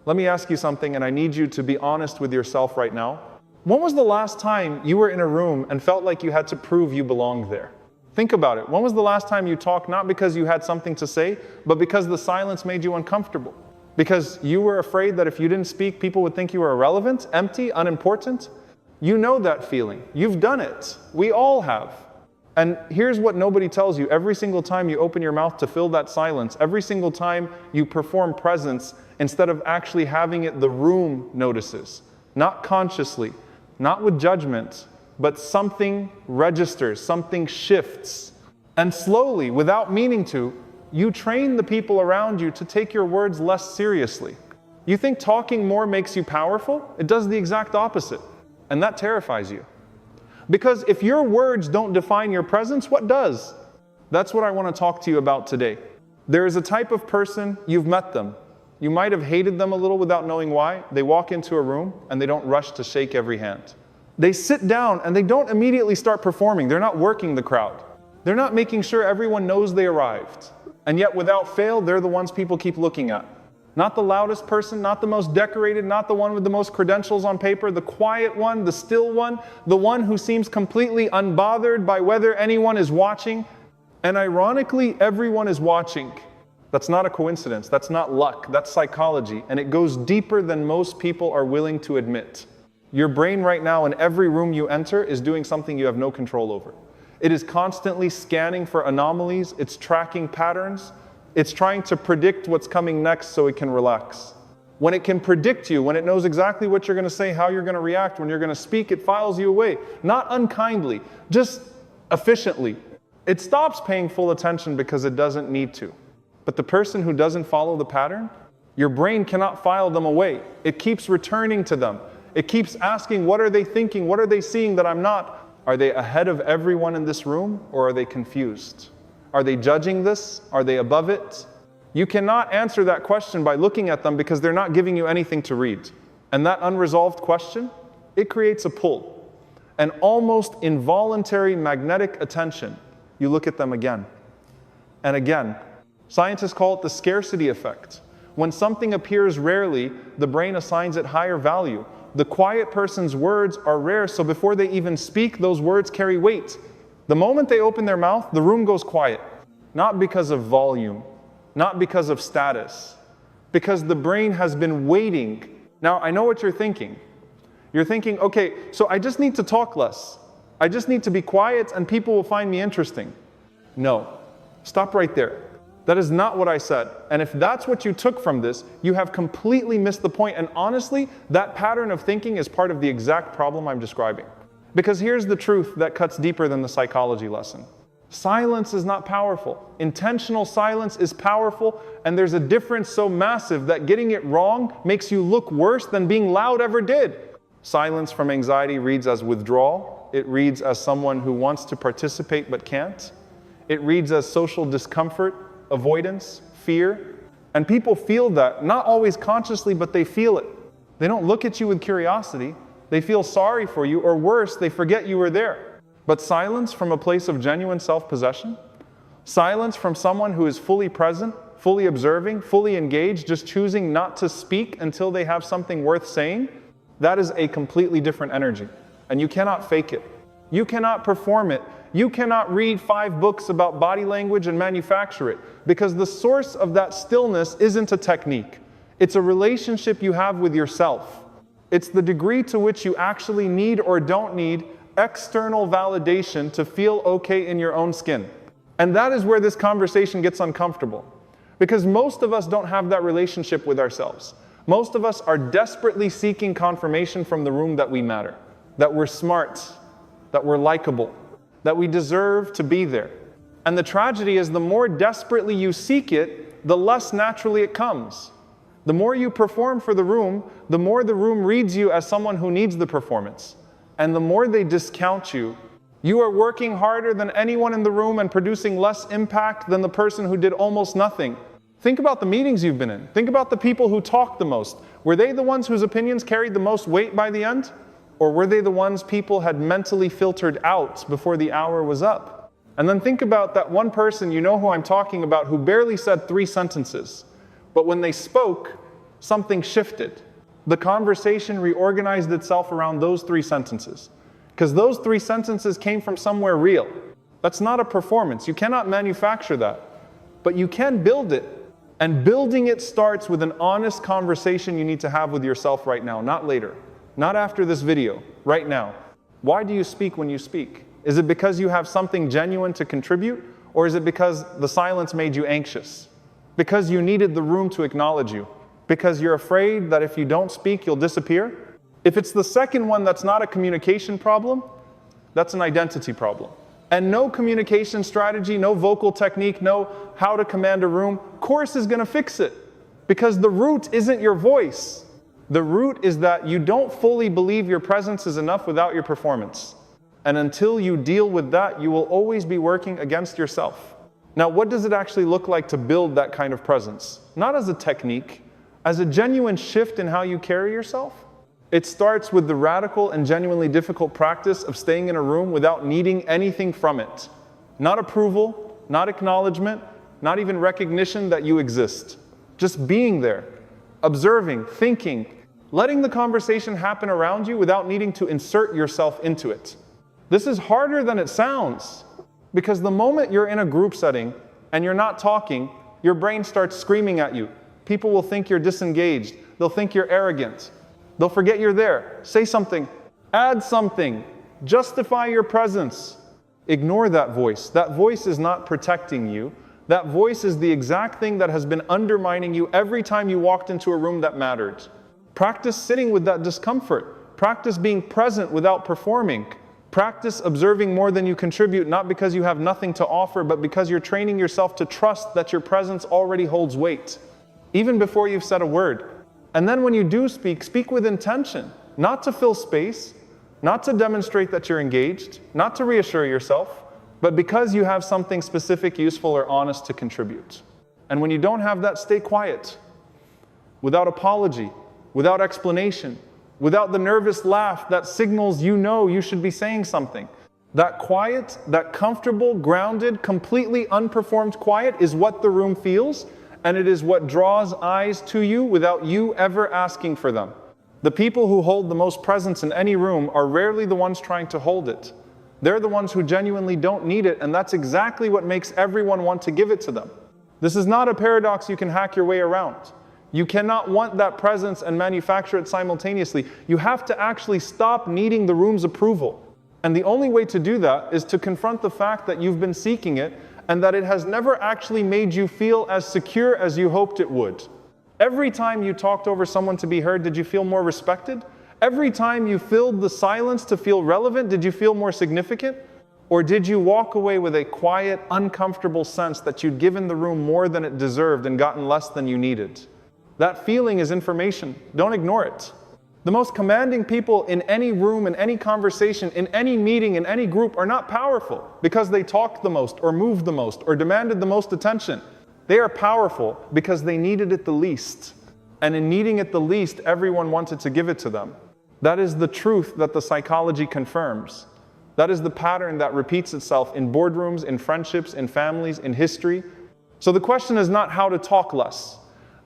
Let me ask you something, and I need you to be honest with yourself right now. When was the last time you were in a room and felt like you had to prove you belonged there? Think about it. When was the last time you talked not because you had something to say, but because the silence made you uncomfortable? Because you were afraid that if you didn't speak, people would think you were irrelevant, empty, unimportant? You know that feeling. You've done it. We all have. And here's what nobody tells you. Every single time you open your mouth to fill that silence, every single time you perform presence, instead of actually having it, the room notices. Not consciously, not with judgment, but something registers, something shifts. And slowly, without meaning to, you train the people around you to take your words less seriously. You think talking more makes you powerful? It does the exact opposite. And that terrifies you. Because if your words don't define your presence, what does? That's what I want to talk to you about today. There is a type of person, you've met them. You might have hated them a little without knowing why. They walk into a room and they don't rush to shake every hand. They sit down and they don't immediately start performing. They're not working the crowd. They're not making sure everyone knows they arrived. And yet without fail, they're the ones people keep looking at. Not the loudest person, not the most decorated, not the one with the most credentials on paper, the quiet one, the still one, the one who seems completely unbothered by whether anyone is watching. And ironically, everyone is watching. That's not a coincidence. That's not luck. That's psychology. And it goes deeper than most people are willing to admit. Your brain right now in every room you enter is doing something you have no control over. It is constantly scanning for anomalies. It's tracking patterns. It's trying to predict what's coming next so it can relax. When it can predict you, when it knows exactly what you're going to say, how you're going to react, when you're going to speak, it files you away. Not unkindly, just efficiently. It stops paying full attention because it doesn't need to. But the person who doesn't follow the pattern, your brain cannot file them away. It keeps returning to them. It keeps asking, what are they thinking? What are they seeing that I'm not? Are they ahead of everyone in this room, or are they confused? Are they judging this? Are they above it? You cannot answer that question by looking at them because they're not giving you anything to read. And that unresolved question, it creates a pull. An almost involuntary magnetic attention. You look at them again and again. Scientists call it the scarcity effect. When something appears rarely, the brain assigns it higher value. The quiet person's words are rare, so before they even speak, those words carry weight. The moment they open their mouth, the room goes quiet. Not because of volume, not because of status, because the brain has been waiting. Now, I know what you're thinking. You're thinking, okay, so I just need to talk less. I just need to be quiet and people will find me interesting. No, stop right there. That is not what I said. And if that's what you took from this, you have completely missed the point. And honestly, that pattern of thinking is part of the exact problem I'm describing. Because here's the truth that cuts deeper than the psychology lesson. Silence is not powerful. Intentional silence is powerful, and there's a difference so massive that getting it wrong makes you look worse than being loud ever did. Silence from anxiety reads as withdrawal. It reads as someone who wants to participate but can't. It reads as social discomfort, avoidance, fear. And people feel that, not always consciously, but they feel it. They don't look at you with curiosity. They feel sorry for you, or worse, they forget you were there. But silence from a place of genuine self-possession, silence from someone who is fully present, fully observing, fully engaged, just choosing not to speak until they have something worth saying, that is a completely different energy. And you cannot fake it. You cannot perform it. You cannot read 5 books about body language and manufacture it, because the source of that stillness isn't a technique. It's a relationship you have with yourself. It's the degree to which you actually need or don't need external validation to feel okay in your own skin. And that is where this conversation gets uncomfortable. Because most of us don't have that relationship with ourselves. Most of us are desperately seeking confirmation from the room that we matter, that we're smart, that we're likable, that we deserve to be there. And the tragedy is the more desperately you seek it, the less naturally it comes. The more you perform for the room, the more the room reads you as someone who needs the performance. And the more they discount you. You are working harder than anyone in the room and producing less impact than the person who did almost nothing. Think about the meetings you've been in. Think about the people who talked the most. Were they the ones whose opinions carried the most weight by the end? Or were they the ones people had mentally filtered out before the hour was up? And then think about that one person, you know who I'm talking about, who barely said 3 sentences. But when they spoke, something shifted. The conversation reorganized itself around those 3 sentences. Because those 3 sentences came from somewhere real. That's not a performance. You cannot manufacture that. But you can build it. And building it starts with an honest conversation you need to have with yourself right now, not later. Not after this video, right now. Why do you speak when you speak? Is it because you have something genuine to contribute? Or is it because the silence made you anxious? Because you needed the room to acknowledge you? Because you're afraid that if you don't speak, you'll disappear? If it's the second one that's not a communication problem, that's an identity problem. And no communication strategy, no vocal technique, no how to command a room course is going to fix it. Because the root isn't your voice. The root is that you don't fully believe your presence is enough without your performance. And until you deal with that, you will always be working against yourself. Now, what does it actually look like to build that kind of presence? Not as a technique, as a genuine shift in how you carry yourself. It starts with the radical and genuinely difficult practice of staying in a room without needing anything from it. Not approval, not acknowledgement, not even recognition that you exist. Just being there, observing, thinking, letting the conversation happen around you without needing to insert yourself into it. This is harder than it sounds, because the moment you're in a group setting and you're not talking, your brain starts screaming at you. People will think you're disengaged. They'll think you're arrogant. They'll forget you're there. Say something. Add something. Justify your presence. Ignore that voice. That voice is not protecting you. That voice is the exact thing that has been undermining you every time you walked into a room that mattered. Practice sitting with that discomfort. Practice being present without performing. Practice observing more than you contribute, not because you have nothing to offer, but because you're training yourself to trust that your presence already holds weight, even before you've said a word. And then when you do speak, speak with intention, not to fill space, not to demonstrate that you're engaged, not to reassure yourself, but because you have something specific, useful, or honest to contribute. And when you don't have that, stay quiet, without apology, without explanation, without the nervous laugh that signals you know you should be saying something. That quiet, that comfortable, grounded, completely unperformed quiet is what the room feels, and it is what draws eyes to you without you ever asking for them. The people who hold the most presence in any room are rarely the ones trying to hold it. They're the ones who genuinely don't need it, and that's exactly what makes everyone want to give it to them. This is not a paradox you can hack your way around. You cannot want that presence and manufacture it simultaneously. You have to actually stop needing the room's approval. And the only way to do that is to confront the fact that you've been seeking it and that it has never actually made you feel as secure as you hoped it would. Every time you talked over someone to be heard, did you feel more respected? Every time you filled the silence to feel relevant, did you feel more significant? Or did you walk away with a quiet, uncomfortable sense that you'd given the room more than it deserved and gotten less than you needed? That feeling is information. Don't ignore it. The most commanding people in any room, in any conversation, in any meeting, in any group are not powerful because they talked the most or moved the most or demanded the most attention. They are powerful because they needed it the least. And in needing it the least, everyone wanted to give it to them. That is the truth that the psychology confirms. That is the pattern that repeats itself in boardrooms, in friendships, in families, in history. So the question is not how to talk less.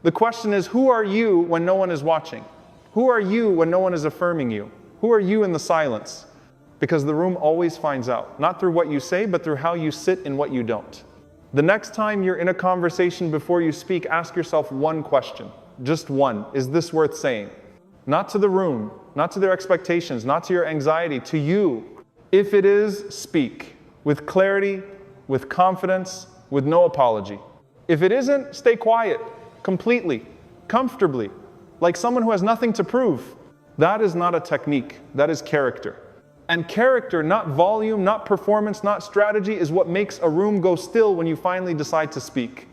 The question is, who are you when no one is watching? Who are you when no one is affirming you? Who are you in the silence? Because the room always finds out, not through what you say, but through how you sit in what you don't. The next time you're in a conversation before you speak, ask yourself one question, just one. Is this worth saying? Not to the room, not to their expectations, not to your anxiety, to you. If it is, speak with clarity, with confidence, with no apology. If it isn't, stay quiet. Completely, comfortably, like someone who has nothing to prove. That is not a technique, that is character. And character, not volume, not performance, not strategy, is what makes a room go still when you finally decide to speak.